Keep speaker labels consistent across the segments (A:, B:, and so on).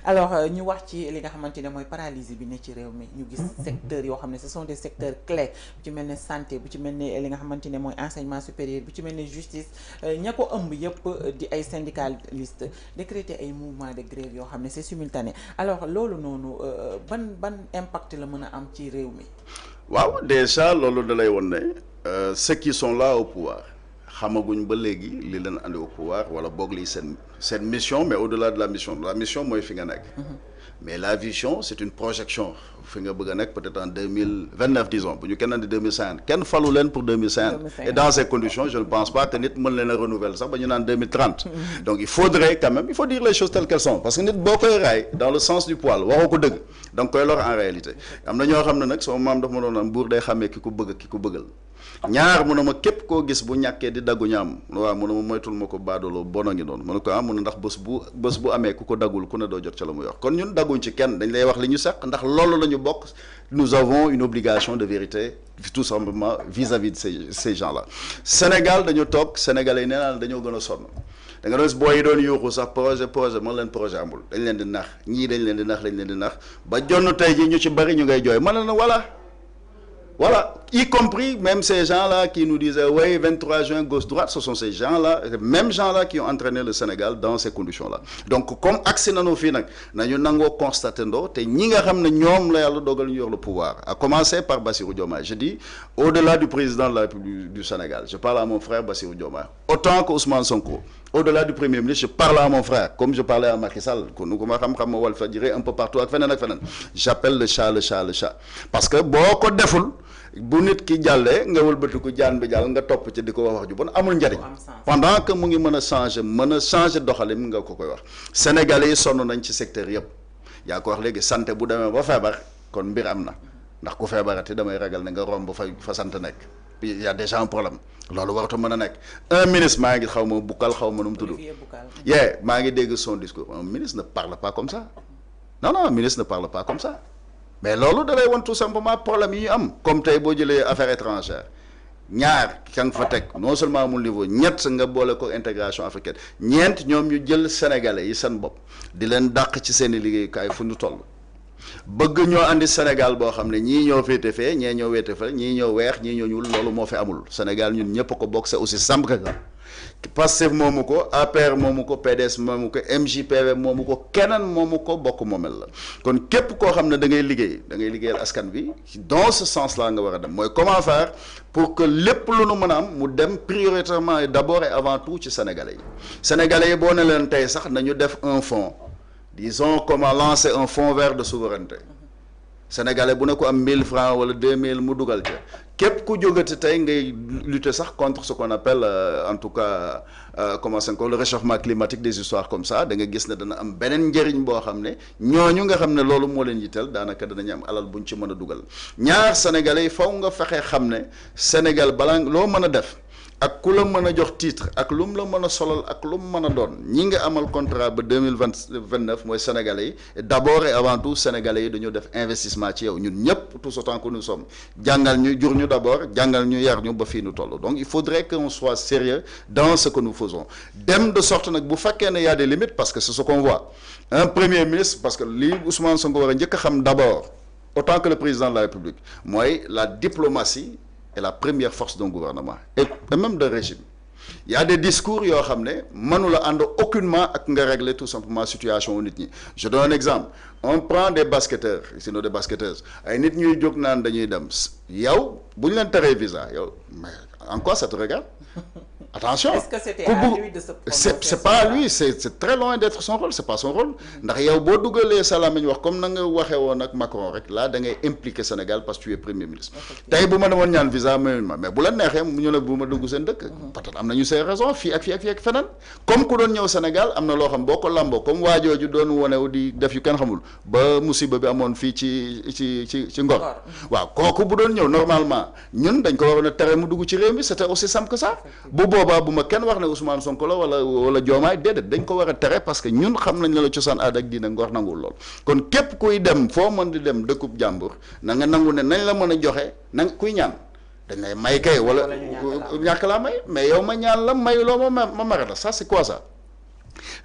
A: alors ñu wax ci li nga xamante ne mooy paralysie bi ne ci réew mi ñu gis secteurs yoo xam ne ce sont des secteurs clés bu ci mel ne santé bu ci mel ne li nga xamante ne mooy enseignement supérieur bu ci mel ne justice ña ko ëmb yëpp di ay syndicalistes décréter ay mouvement de grève yoo xam ne c'est simultané alors loolu noonu ban impact la mën a am ci réew mi.
B: waaw déjà loolu da lay woon ne ceux qui sont là au pouvoir xamaguñ ba léegi li leen andi au pouvoir wala boog li seen mission, mais au-delà de la mission mooy fi nga nekk. Mais la vision c'est une projection fi nga bëgg a nekk peut-être en 2029 disons bu ñu kenn andi 2050 kenn falu leen pour 2050 et dans ces conditions je ne pense pas que nit mën leen a renouveler sax ba ñu naan 2030. Donc il faudrait quand même il faut dire les choses telles qu'elles sont parce que nit boo koy raay dans le sens du poil waxoo ko dëgg da nga koy lor en réalité am na ñoo xam ne nag sama maam dafa ma doon am buur day xàmmee ki ko bëgg ki ko bëggal. ñaar mu ne ma képp koo gis bu ñàkkee di daggu ñaam waaw mu ne ma moytul ma ko baadoloo bono ngi noonu mu ne ko mu ne ndax bés bu amee ku ko daggul ku ne doo jot ca la mu yor kon ñun dagguñ ci kenn dañ lay wax li ñu seq ndax loolu la ñu bokk nous avons une obligation de vérité tout simplement vis-à-vis de ces gens-là. Sénégal dañu toog sénégalais yi nee naa dañoo gën a sonn da nga doon booy yi doon yuuxu sax projet man leen projet amul dañ leen di nax ñii dañ leen di nax ba jonn tey ji ñu ci bari ñu ngay jooy ma ne la voilà, y compris même ces gens-là qui nous disaient oui 23 juin gauche-droite, ce sont ces gens-là, les mêmes gens-là qui ont entraîné le Sénégal dans ces conditions-là. Donc comme accès na no fi nak nañu nango constater ndo té ñi nga xamné ñom la Yalla dogal ñu yor le pouvoir, à commencer par Bassirou Diomaye. Je dis au-delà du président de la République du Sénégal, je parle à mon frère Bassirou Diomaye. Autant que Ousmane Sonko, au-delà du Premier ministre, je parle à mon frère comme je parlais à Macky Sall, un peu partout ak fenen. J'appelle le chat. Parce que boko deful bu nit ki jàllee nga wëlbatiku jaan bi jàll nga topp ci di ko wax ju bon amul njariñ pendant que mu ngi mën a changer doxalin nga ko koy wax sénégalais yi sonn nañ ci secteur yëpp yaa ko wax léegi santé bu demee ba feebar kon mbir am na ndax ku feebarati damay ragal ne nga romb fa sant nekk il y a déjà un problème loolu waratu mën a nekk un ministre maa ngi xaw ma bukkal xaw ma nu mu tudd maa ngi dégg son discours un ministre ne parle pas comme ça non un ministre ne parle pas comme ça. Mais lolu da lay won tout simplement problème yi ñu am comme tay bo jëlé affaires étrangères ñaar kan fa tek non seulement amul niveau ñett nga bolé ko intégration africaine ñent ñom ñu jël sénégalais yi seen bop di leen dàq ci seen liggéey kay fu ñu toll bëgg ñoo andi Sénégal bo xamné ñi ñoo fété fé ñi ñoo wété fa ñi ñoo wéx ñi ñoo ñul lolu mo fi amul Sénégal ñun ñëpp ko bokk c'est aussi simple que ça. Pastef moomu ko APR moomu ko PDS moomu ko MJPV moomu ko keneen moomu ko bokk moomel la kon képp koo xam ne da ngay liggéeyal askan bi dans ce sens là nga war a dem mooy comment faire pour que lépp lu nu mën a am mu dem prioritairement et d'abord et avant tout ci sénégalais yi boo ne leen tey sax nañu def un fonds disons comment lancer un fonds vert de souveraineté sénégalais bu ne ko am 1000 francs wala 2000 mu dugal ca képp ku jógati tey ngay lutter sax contre ce qu'on appelle en tout cas le réchauffement climatique, des histoires comme ça da nga gis ne dana am beneen njëriñ boo xam ne ñooñu nga xam ne loolu moo leen yitteel daanaka danañu am alal buñ ci mën a dugal ñaar sénégalais yi faw nga fexe xam ne Sénégal balaa loo mën a def ak ku la mën a jox titre ak lu mu la mën a solal ak lu mu mën a doon ñi nga amal contrat ba 2029 mooy sénégalais yi et d'abord et avant tout sénégalais yi dañoo def investissement ci yow ñun ñëpp tout autant que nous sommes jàngal ñu jur ñu d'abord jàngal ñu yar ñu ba fii nu toll donc il faudrait qu'on soit sérieux dans ce que nous faisons dem de sorte nag bu fekkee ne y a des limites parce que c'est ce qu'on voit un premier ministre parce que lii Ousmane Sonko war a njëkk a xam d'abord autant que le président de la République mooy la diplomatie est la première force d'un gouvernement et même d'un régime. Il y a des discours yo xamné manula and aucunement ak nga régler tout simplement situation nit ñi. Je donne un exemple. On prend des basketteurs, ici des basketteuses. Ay nit ñuy jog naan dañuy dem. Yow buñ leen téré visa, yow mais en quoi ça te regarde? Attention.
A: Est-ce que c'était à lui de se prononcer?
B: C'est pas à lui, c'est très loin d'être son rôle, c'est pas son rôle. Ndax yow bo dougalé salamiñ wax comme na nga waxé won ak Macron rek là da ngay impliquer Sénégal parce que tu es premier ministre. Tay bu ma demone ñaan visa mais bu la nexé ñu la bu ma dugg sen dëkk. Peut-être am nañu ses raisons fi ak fenen. Comme ku doon ñew Sénégal amna lo xam boko lambo comme wajoju doon woné di def yu kenn xamul ba musiba bi amone fi ci Ngor. Waaw koku bu doon ñew normalement ñun dañ ko warona téré mu dugg ci réew mi c'était aussi simple que ça. Boba bu ma kenn wax ne Ousmane Sonko la wala Diomaye déedéet dañ ko war a tere parce que ñun xam nañ la cosaan aada ak diine ngor nangul lool kon képp kuy dem foo mën di dem dëkkub jàmbur na nga nangu ne nañ la mën a joxe na kuy ñaan dañ lay may kay wala ñàkk laa may mais yow ma ñaan la may loo ma mara la ça c'est quoi ça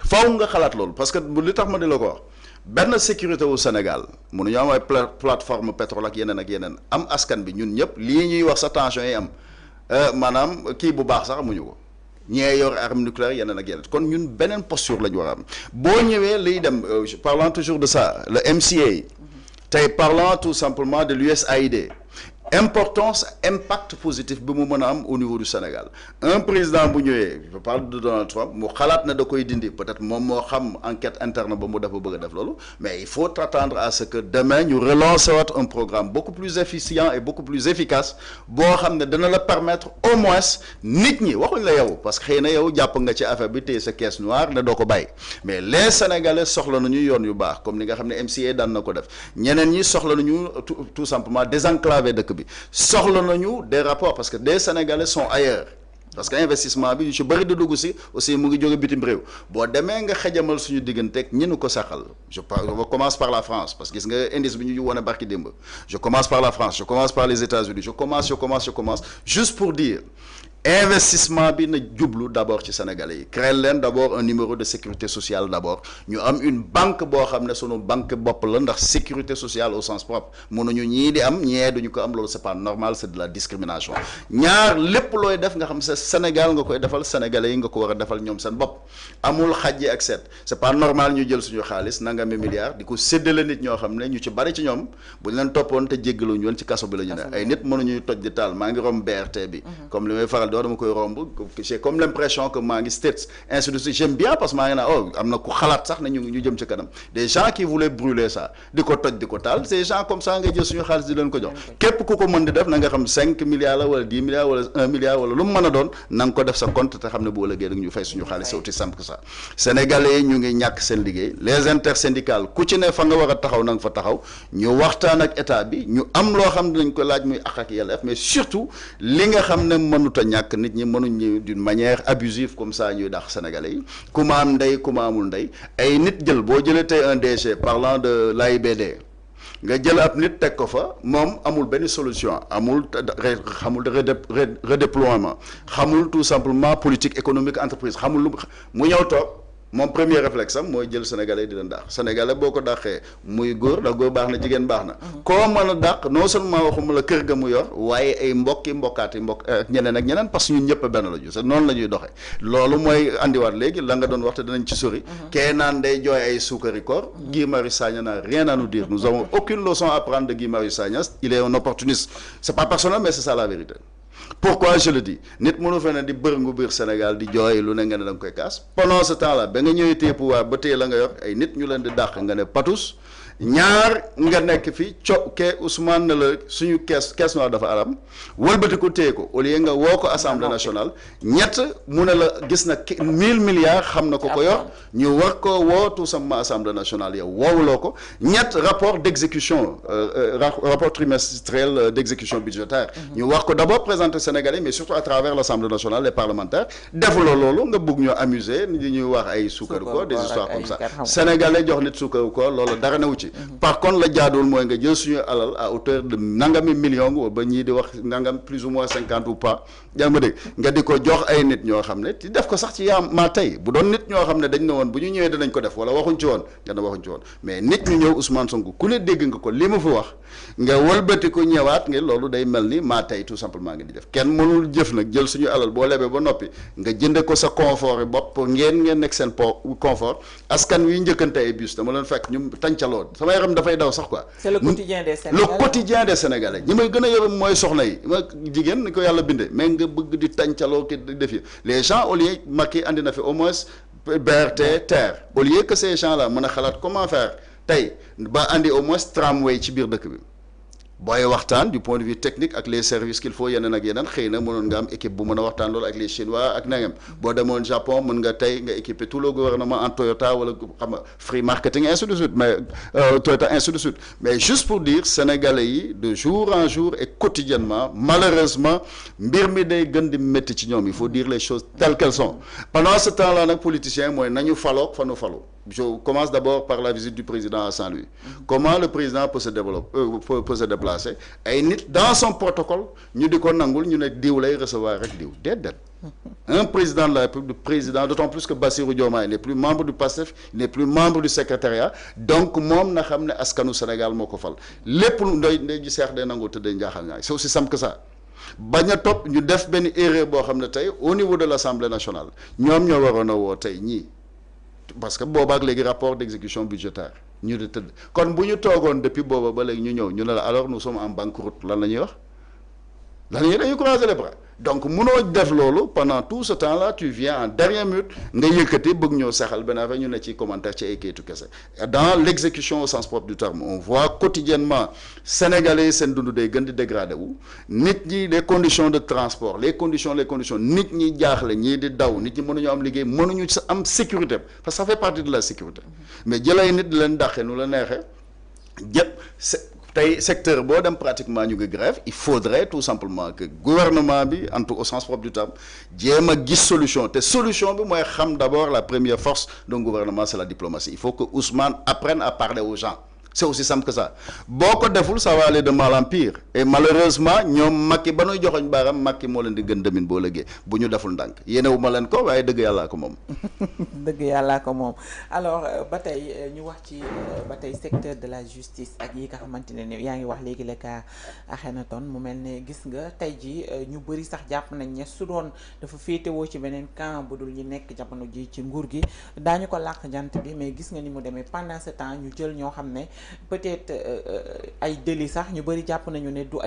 B: faw nga xalaat loolu parce que li tax ma di la ko wax benn sécurité au Sénégal mënuñu am ay plateforme pétrole ak yeneen am askan bi ñun ñëpp lii ñuy wax sa tension yi am maanaam kii bu baax sax amuñu ko ñee yor arme nucléaire yeneen ak yeneen kon ñun beneen posture la ñu war a am boo ñëwee liy dem parlant toujours de ça le MCA tey parlant tout simplement de l'USAID importance impact positif bi mu mën a am au niveau du Sénégal un président bu ñëwee je parle de Donald Trump mu xalaat na da koy dindi peut-être moom moo xam enquête interne ba mu def ba bëgg a def loolu mais il faut t'attendre à ce que demain ñu relancer waat un programme beaucoup plus efficient et beaucoup plus efficace boo xam ne dana la permettre au moins nit ñi waxuñ la yow parce que xëy na yow jàpp nga ci affaire bi téye sa caisse noire ne doo ko bàyyi mais les Sénégalais soxla nañu yoon yu baax comme ni nga xam ne MCA daan na ko def ñeneen ñi soxla nañu tout simplement désenclaver dëkk bi soxla nañu des rapports parce que des Sénégalais sont ailleurs parce que investissement bi ñu ci bëri di dugg si aussi mu ngi jóge bitim réew boo demee nga xajamal suñu digganteeg ñi nu ko saxal je commence par la France parce que gis nga indice bi ñu wane barki démb je commence par la France je commence par les États-Unis je commence juste pour dire investissement bi na jublu d'abord ci Sénégalais yi créer leen d'abord un numéro de sécurité sociale d'abord ñu am une banque boo xam ne sunu banque bopp la ndax sécurité sociale au sens propre mënuñu ñii di am ñee duñu ko am loolu c'est pas normal c'est de la discrimination ñaar lépp looy def nga xam sa Sénégal nga koy defal Sénégalais yi nga ko war a defal ñoom seen bopp amul xajji ak seet c'est pas normal ñu jël suñu xaalis nangami milliards di ko séddale nit ñoo xam ne ñu ci bari ci ñoom bu ñu leen toppoon te jéggaluñu woon ci kaso bi la ñu ne ay nit mënuñuy toj di taal maa ngi romb BRT bi comme li may faral dama koy romb j'ai comme l'impression que maa ngi States ainsi de suite j'aime bien parce que maa ngi naa am na ku xalaat sax ne ñu jëm ci kanam des gens qui voulaient brûler ça di ko toj di ko taal ces gens comme ça nga jël suñu xaalis di leen ko jox képp ku ko mën di def na nga xam 5 milliards la wala 10 milliards wala 1 milliard wala lu mu mën a doon na nga ko def sa compte te xam ne boo ëllëgee ñu fay suñu xaalis c'est aussi simple que ça Sénégalais yi ñu ngi ñàkk seen liggéey les intersyndicales ku ci ne fa nga war a taxaw na nga fa taxaw ñu waxtaan ak état bi ñu am loo xam ne dañ ko laaj muy àq ak yelleef mais surtout li nga xam ne mënut a ñàkk nit ñi mënuñ d'une manière abusive comme ça ñuy dax Sénégalais yi ku ma am ndey ku ma amul ndey ay nit jël boo jëlee tey un DG parlant de l'AIBD nga jël ab nit teg ko fa moom amul benn solution xamul redéploiement xamul tout simplement politique économique entreprise xamul lu mu ñëw toog moom premier réflexe am mooy jël Sénégalais di leen dàq Sénégalais boo ko dàqee muy góor ndax góor baax na jigéen baax na koo mën a dàq non seulement waxuma la kër ga mu yor waaye ay mbokkaat ak ñeneen parce que ñun ñëpp benn la ju c'est noonu la ñuy doxee loolu mooy andiwaat léegi la nga doon waxte danañ ci sori kee naan day jooy ay suukari koor Guy Marius Sagna n'a rien à nous dire nous avons aucune leçon à prendre de Guy Marius Sagna il est un opportuniste c'est pas personnel mais c'est ça la vérité pourquoi je le dis nit mënu fe ne di bërngu biir Sénégal di jooy lu ne nga ne da nga koy kaas pendant ce temps là ba nga ñëwee téye pouvoir ba téye la nga yor ay nit ñu leen di dàq nga ne patus ñaar nga nekk fi ke Ousmane ne la suñu caisse noire dafa aram wëlbati ko téye ko au lieu nga woo ko assemblée nationale ñett mu ne la gis na 1000 milliards xam na ko yor ñu war ko woo tout simplement assemblée nationale yow woowuloo ko ñett rapport d'exécution rapport trimestriel d'exécution budgétaire ñu war ko d'abord présenter Sénégalais mais surtout à travers l'assemblée nationale les parlementaires defuloo loolu nga bëgg ñoo amuser ni ñuy wax ay suukaru koor des histoires comme ça Sénégalais jox nit suukaru koor loolu dara newu ci par contre la jaadool mooy nga jël suñu alal à hauteur de nangami millions ba ñii di wax nangam plus ou moins 50 ou pas yaa ma dégg nga di ko jox ay nit ñoo xam ne ti def ko sax ci maa tey bu doon nit ñoo xam ne dañ ne woon bu ñu ñëwee danañ ko def wala waxuñ ci woon nga ne waxuñ ci woon mais nit ñu ñëw Ousmane Sonko ku ne dégg nga ko li mu fi wax nga wëlbati ko ñëwaat nga loolu day mel ni maa tey tout simplement nga di def kenn mënul jëf nag jël suñu alal boo lebee ba noppi nga jënde ko sa confort yi bopp pour ngeen nekk seen confort askan wi njëkkante ay bus dama leen fekk ñu tàncaloo sama yaram dafay daw sax quoi.
A: C'est le quotidien des Sénégalais.
B: Le quotidien des Sénégalais ñi may gën a yërëm mooy soxna yi ma jigéen ni ko yàlla bindee mais nga bëgg di tàncaloo ki def yi les gens au lieu Macky andi na fi au moins BRT TER au lieu que ces gens là mën a xalaat comment faire tey ba andi au moins tramway ci biir dëkk bi booy waxtaan du point de vue technique ak les services qu'il faut yeneen ak yeneen xëy na mënoon nga am équipe bu mën a waxtaan loolu ak les chinois ak nangam boo demoon Japon mën nga tey nga équiper tout le gouvernement en Toyota wala xam nga free marketing ainsi de suite mais Toyota ainsi de suite mais juste pour dire sénégalais yi de jour en jour et quotidiennement malheureusement mbir mi day gën di métti ci ñoom il faut dire les choses telles qu'elles sont pendant ce temps là nag politicien mooy nañu faloog fa nu falu je commence d'abord par la visite du président à Saint-Louis comment le président peut se développer peut se déplacer ay nit dans son protocole ñu di ko nangul ñu ne diw lay recevoir rek diw déedéet Un président de la République, du président, d'autant plus que Bassirou Diomaye n'est plus membre du PASTEF, il n'est plus membre du secrétariat, donc moom na xam ne askanu Sénégal moo ko fal lépp lu ndoy ji seex day nangoo tëddee njaaxal ñaay c'est aussi simple que ça. bañ a topp ñu def benn erreur boo xam ne tey au niveau de l'Assemblée nationale ñoom ñoo waroon a woo tey ñii parce que boobaak léegi rapport d'exécution budgétaire ñu di tëdd kon bu ñu toogoon depuis booba ba léegi ñu ñëw ñu ne la alors nous sommes en banqueroute lan la ñuy wax lan la ñuy dañuy croiser les bras donc munoo def loolu pendant tout ce temps là tu viens en dernière minute nga yëkkati bëgg ñoo saxal benn affaire ñu ne ci commentaire ci ay kayitu kese dans l'exécution au sens propre du terme on voit quotidiennement sénégalais seen dund day gën di dégradé wu nit ñi les conditions de transport les conditions nit ñi jaaxle ñii di daw nit ñi mënuñu am liggéey mënuñu am sécurité parce que ça fait partie de la sécurité mais jëlay nit di leen dàqe nu la neexee jëpp tey secteur boo dem pratiquement ñu ngi grève il faudrait tout simplement que gouvernement bi en tout au sens propre du terme jéem a gis solution te solution bi mooy xam d'abord la première force d'un gouvernement c'est la diplomatie il faut que Ousmane apprenne à parler aux gens c'est aussi simple que ça boo ko deful ça va aller de mal en pire et malheureusement ñoom Macky ba nuy joxoñ baaram Macky moo leen di gën demin boo lëggee bu ñu deful ndànk yéenewu ma leen ko waaye dëgg yàllaa ko moom
A: dëgg yàllaa ko moom alors ba tey ñu wax ci ba tey secteur de la justice ak yi nga xamante ne yaa ngi wax léegi le cas Akhenaton mu mel ne gis nga tey ji ñu bëri sax jàpp nañ ne su doon dafa féetewoo ci beneen camp bu dul ñu nekk jamono ji ci nguur gi daañu ko làq jant bi mais gis nga ni mu demee pendant ce temps ñu jël ñoo xam ne peut-être ay délit sax ñu bëri jàpp nañu ne du ay